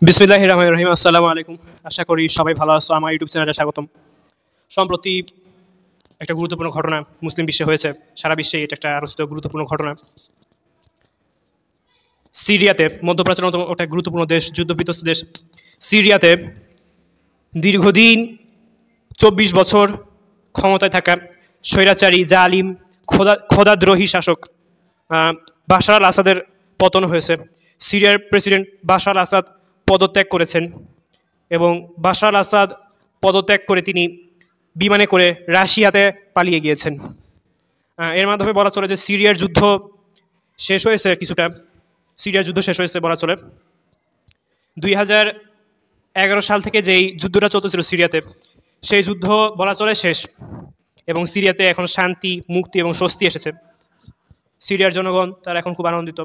বিসমিল্লাহির রহমানির রহিম। আসসালামু আলাইকুম। আশা করি সবাই ভালো আছো। আমার ইউটিউব চ্যানেলে স্বাগতম। সম্প্রতি একটা গুরুত্বপূর্ণ ঘটনা মুসলিম বিশ্বে হয়েছে। সারা বিশ্বে এটা একটা আলোচিত গুরুত্বপূর্ণ ঘটনা। সিরিয়াতে, মধ্যপ্রাচ্যের অন্যতম একটা গুরুত্বপূর্ণ দেশ, যুদ্ধবিধ্বস্ত দেশ সিরিয়াতে দীর্ঘদিন 24 বছর ক্ষমতায় থাকা স্বৈরাচারী, জালিম, খোদাদ্রোহী শাসক বাশার আল আসাদের পতন হয়েছে। সিরিয়ার প্রেসিডেন্ট বাশার আল আসাদ পদত্যাগ করেছেন এবং বাশার আল আসাদ পদত্যাগ করে তিনি বিমানে করে রাশিয়াতে পালিয়ে গিয়েছেন। এর মাধ্যমে বলা চলে যে সিরিয়ার যুদ্ধ শেষ হয়েছে কিছুটা। সিরিয়ার যুদ্ধ শেষ হয়েছে বলা চলে। 2011 সাল থেকে যেই যুদ্ধটা চলতেছিল সিরিয়াতে, সেই যুদ্ধ বলা চলে শেষ এবং সিরিয়াতে এখন শান্তি, মুক্তি এবং স্বস্তি এসেছে। সিরিয়ার জনগণ তারা এখন খুব আনন্দিত।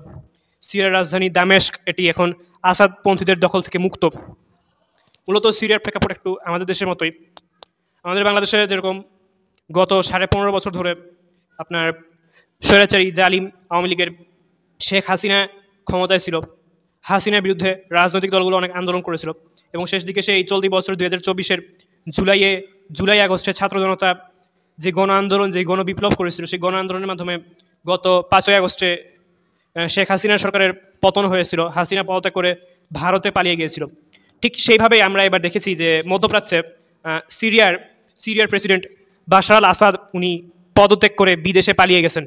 সিরিয়ার রাজধানী দামেস্ক এটি এখন আসাদপন্থীদের দখল থেকে মুক্ত। মূলত সিরিয়ার প্রেক্ষাপট একটু আমাদের দেশের মতোই। আমাদের বাংলাদেশে যেরকম গত 15.5 বছর ধরে আপনার স্বৈরাচারী জালিম আওয়ামী লীগের শেখ হাসিনা ক্ষমতায় ছিল। হাসিনার বিরুদ্ধে রাজনৈতিক দলগুলো অনেক আন্দোলন করেছিল এবং শেষ দিকে সেই চলতি বছর 2024-এর জুলাই আগস্টে ছাত্র জনতা যে গণ আন্দোলন, যে গণ বিপ্লব করেছিল, সেই গণ আন্দোলনের মাধ্যমে গত 5ই আগস্টে শেখ হাসিনার সরকারের পতন হয়েছিল। হাসিনা পদত্যাগ করে ভারতে পালিয়ে গিয়েছিল। ঠিক সেইভাবেই আমরা এবার দেখেছি যে মধ্যপ্রাচ্যে সিরিয়ার প্রেসিডেন্ট বাশার আল আসাদ উনি পদত্যাগ করে বিদেশে পালিয়ে গেছেন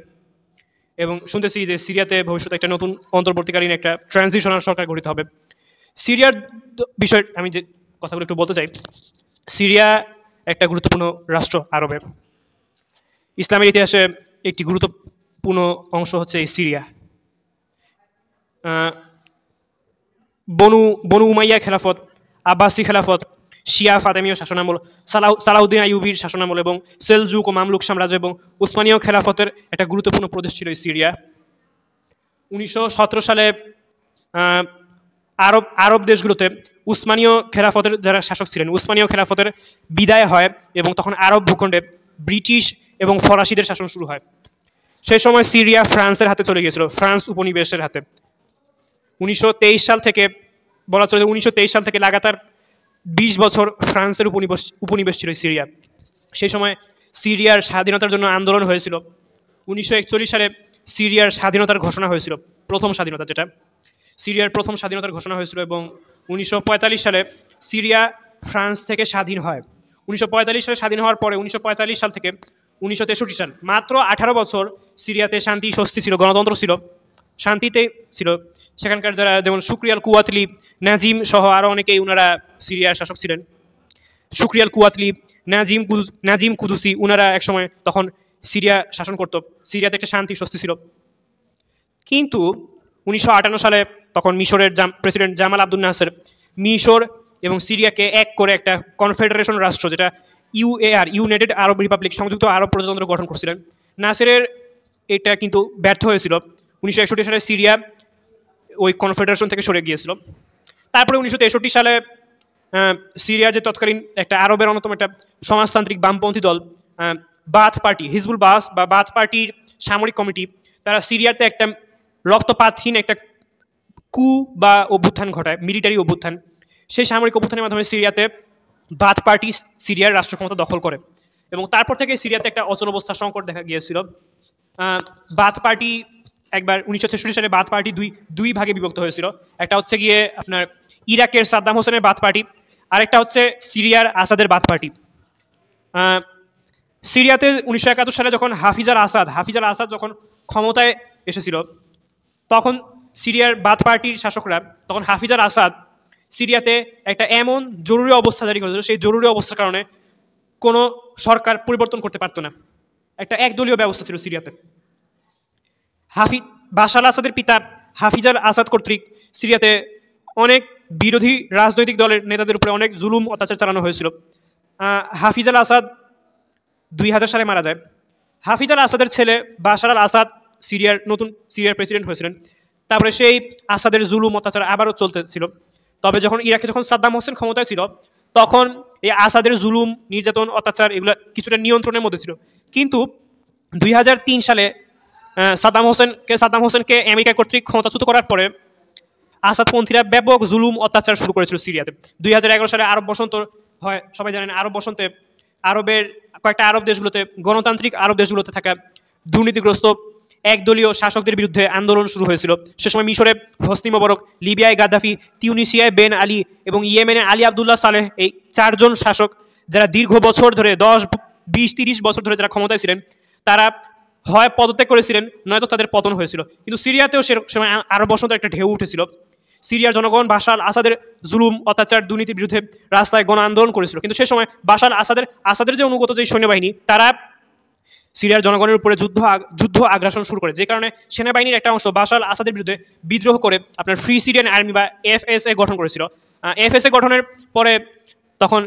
এবং শুনতেছি যে সিরিয়াতে ভবিষ্যতে একটা নতুন অন্তর্বর্তীকালীন একটা ট্রানজিশনাল সরকার গঠিত হবে। সিরিয়ার বিষয়ে আমি যে কথাগুলো একটু বলতে চাই। সিরিয়া একটা গুরুত্বপূর্ণ রাষ্ট্র আরবের। ইসলামের ইতিহাসে একটি গুরুত্বপূর্ণ অংশ হচ্ছে এই সিরিয়া। বনু উমাইয়া খেলাফত, আব্বাসি খেলাফত, শিয়া ফাতেমীয় শাসনামল, সালাউদ্দিন আইয়ুবির শাসনামল এবং সেলজুক ও মামলুক সাম্রাজ্য এবং উসমানীয় খেলাফতের একটা গুরুত্বপূর্ণ প্রদেশ ছিল এই সিরিয়া। 1917 সালে আরব দেশগুলোতে উসমানীয় খেলাফতের যারা শাসক ছিলেন, উসমানীয় খেলাফতের বিদায় হয় এবং তখন আরব ভূখণ্ডে ব্রিটিশ এবং ফরাসিদের শাসন শুরু হয়। সেই সময় সিরিয়া ফ্রান্সের হাতে চলে গিয়েছিল, ফ্রান্স উপনিবেশের হাতে। 1923 সাল থেকে বলা চলে 1923 সাল থেকে লাগাতার 20 বছর ফ্রান্সের উপনিবেশ ছিল সিরিয়া। সেই সময় সিরিয়ার স্বাধীনতার জন্য আন্দোলন হয়েছিল। 1941 সালে সিরিয়ার স্বাধীনতার ঘোষণা হয়েছিল, প্রথম স্বাধীনতা যেটা সিরিয়ার প্রথম স্বাধীনতার ঘোষণা হয়েছিল এবং 1945 সালে সিরিয়া ফ্রান্স থেকে স্বাধীন হয়। 1945 সালে স্বাধীন হওয়ার পরে 1945 সাল থেকে 1963 সাল, মাত্র 18 বছর সিরিয়াতে শান্তি, স্বস্তি ছিল, গণতন্ত্র ছিল, শান্তিতে ছিল। সেখানকার যারা যেমন শুক্রিয়াল কুয়াতলি, নাজিম সহ আরও অনেকেই ওনারা সিরিয়ার শাসক ছিলেন। শুক্রিয়াল কুয়াতলি, নাজিম কুদুসি ওনারা একসময় তখন সিরিয়া শাসন করত। সিরিয়াতে একটা শান্তি, স্বস্তি ছিল। কিন্তু 1958 সালে তখন মিশরের প্রেসিডেন্ট জামাল আব্দুল নাসের মিশর এবং সিরিয়াকে এক করে একটা কনফেডারেশন রাষ্ট্র, যেটা UAR, ইউনাইটেড আরব রিপাবলিক, সংযুক্ত আরব প্রজাতন্ত্র গঠন করছিলেন। নাসেরের এটা কিন্তু ব্যর্থ হয়েছিল। 1961 সালে সিরিয়া ওই কনফেডারেশন থেকে সরে গিয়েছিল। তারপরে 1963 সালে সিরিয়ার যে তৎকালীন একটা আরবের অন্যতম একটা সমাজতান্ত্রিক বামপন্থী দল বাথ পার্টি, হিজবুল বাস বা বাথ পার্টির সামরিক কমিটি, তারা সিরিয়াতে একটা রক্তপাতহীন একটা কু বা অভ্যুত্থান ঘটায়, মিলিটারি অভ্যুত্থান। সেই সামরিক অভ্যুত্থানের মাধ্যমে সিরিয়াতে বাথ পার্টি সিরিয়ার রাষ্ট্র ক্ষমতা দখল করে এবং তারপর থেকে সিরিয়াতে একটা অচল অবস্থা, সংকট দেখা গিয়েছিল। বাথ পার্টি একবার 1966 সালে বাথ পার্টি দুই ভাগে বিভক্ত হয়েছিল। একটা হচ্ছে গিয়ে আপনার ইরাকের সাদ্দাম হোসেনের বাথ পার্টি, আরেকটা হচ্ছে সিরিয়ার আসাদের বাথ পার্টি। সিরিয়াতে 1971 সালে যখন হাফিজ আল আসাদ যখন ক্ষমতায় এসেছিল, তখন সিরিয়ার বাথ পার্টির শাসকরা তখন হাফিজ আল আসাদ সিরিয়াতে একটা এমন জরুরি অবস্থা জারি করেছিল, সেই জরুরি অবস্থার কারণে কোনো সরকার পরিবর্তন করতে পারতো না। একটা একদলীয় ব্যবস্থা ছিল সিরিয়াতে। বাশার আল আসাদের পিতা হাফিজ আল আসাদ কর্তৃক সিরিয়াতে অনেক বিরোধী রাজনৈতিক দলের নেতাদের উপরে অনেক জুলুম অত্যাচার চালানো হয়েছিল। হাফিজ আল আসাদ 2000 সালে মারা যায়। হাফিজ আল আসাদের ছেলে বাশার আল আসাদ সিরিয়ার প্রেসিডেন্ট হয়েছিলেন। তারপরে সেই আসাদের জুলুম অত্যাচার আবারও চলতেছিল। তবে যখন ইরাকে সাদ্দাম হোসেন ক্ষমতায় ছিল, তখন এই আসাদের জুলুম, নির্যাতন, অত্যাচার এগুলো কিছুটা নিয়ন্ত্রণের মধ্যে ছিল। কিন্তু 2003 সালে সাদ্দাম হোসেনকে আমেরিকা কর্তৃক ক্ষমতাচ্যুত করার পরে আসাদপন্থীরা ব্যাপক জুলুম অত্যাচার শুরু করেছিল সিরিয়াতে। 2011 সালে আরব বসন্ত হয়, সবাই জানেন। আরব বসন্তে আরবের কয়েকটা আরব দেশগুলোতে, গণতান্ত্রিক আরব দেশগুলোতে থাকা দুর্নীতিগ্রস্ত একদলীয় শাসকদের বিরুদ্ধে আন্দোলন শুরু হয়েছিল। সে সময় মিশরে হোসনি মোবারক, লিবিয়ায় গাদ্দাফি, তিউনিসিয়ায় বেন আলী এবং ইয়েমেনে আলী আবদুল্লাহ সালেহ, এই 4 জন শাসক যারা দীর্ঘ বছর ধরে 10, 20, 30 বছর ধরে যারা ক্ষমতায় ছিলেন, তারা হয় পদত্যাগ করেছিলেন নয়তো তাদের পতন হয়েছিল। কিন্তু সিরিয়াতেও সে সময় আরব বসন্তের একটা ঢেউ উঠেছিল। সিরিয়ার জনগণ বাশার আসাদের জুলুম অত্যাচার দুর্নীতির বিরুদ্ধে রাস্তায় গণ আন্দোলন করেছিল। কিন্তু সে সময় বাশার আসাদের যে অনুগত যে সৈন্যবাহিনী, তারা সিরিয়ার জনগণের উপরে যুদ্ধ আগ্রাসন শুরু করে, যে কারণে সেনাবাহিনীর একটা অংশ বাশার আসাদের বিরুদ্ধে বিদ্রোহ করে আপনার ফ্রি সিরিয়ান আর্মি বা এফএসএ গঠন করেছিল। এফএসএ গঠনের পরে তখন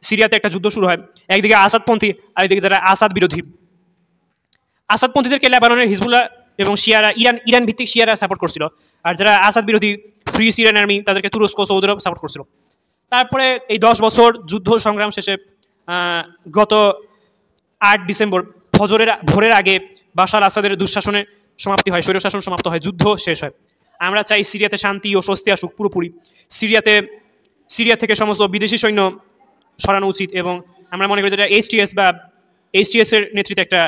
সিরিয়াতে একটা যুদ্ধ শুরু হয়। একদিকে আসাদপন্থী আর একদিকে যারা আসাদ বিরোধী। আসাদপন্থীদেরকে লেবাননের হিজবুল্লাহ এবং শিয়ারা, ইরান ভিত্তিক শিয়ারা সাপোর্ট করছিল, আর যারা আসাদ বিরোধী ফ্রি সিরিয়ান আর্মি, তাদেরকে তুরস্ক, সৌদি আরব সাপোর্ট করছিল। তারপরে এই 10 বছর যুদ্ধ সংগ্রাম শেষে গত 8 ডিসেম্বর ভোরের আগে বাশার আসাদের দুঃশাসনের সমাপ্তি হয়, স্বৈরশাসন সমাপ্ত হয়, যুদ্ধ শেষ হয়। আমরা চাই সিরিয়াতে শান্তি ও স্বস্তি আসুক পুরোপুরি। সিরিয়া থেকে সমস্ত বিদেশি সৈন্য সরানো উচিত, এবং আমরা মনে করি যেটা এইচটিএস এর নেতৃত্বে একটা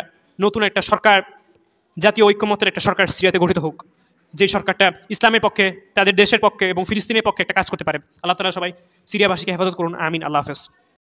নতুন একটা সরকার, জাতীয় ঐক্যমত্যের একটা সরকার সিরিয়াতে গঠিত হোক, যে সরকারটা ইসলামের পক্ষে, তাদের দেশের পক্ষে এবং ফিলিস্তিনের পক্ষে একটা কাজ করতে পারে। আল্লাহ তাআলা সবাই সিরিয়াবাসীকে হেফাজত করুন, আমিন। আল্লাহ হাফেজ।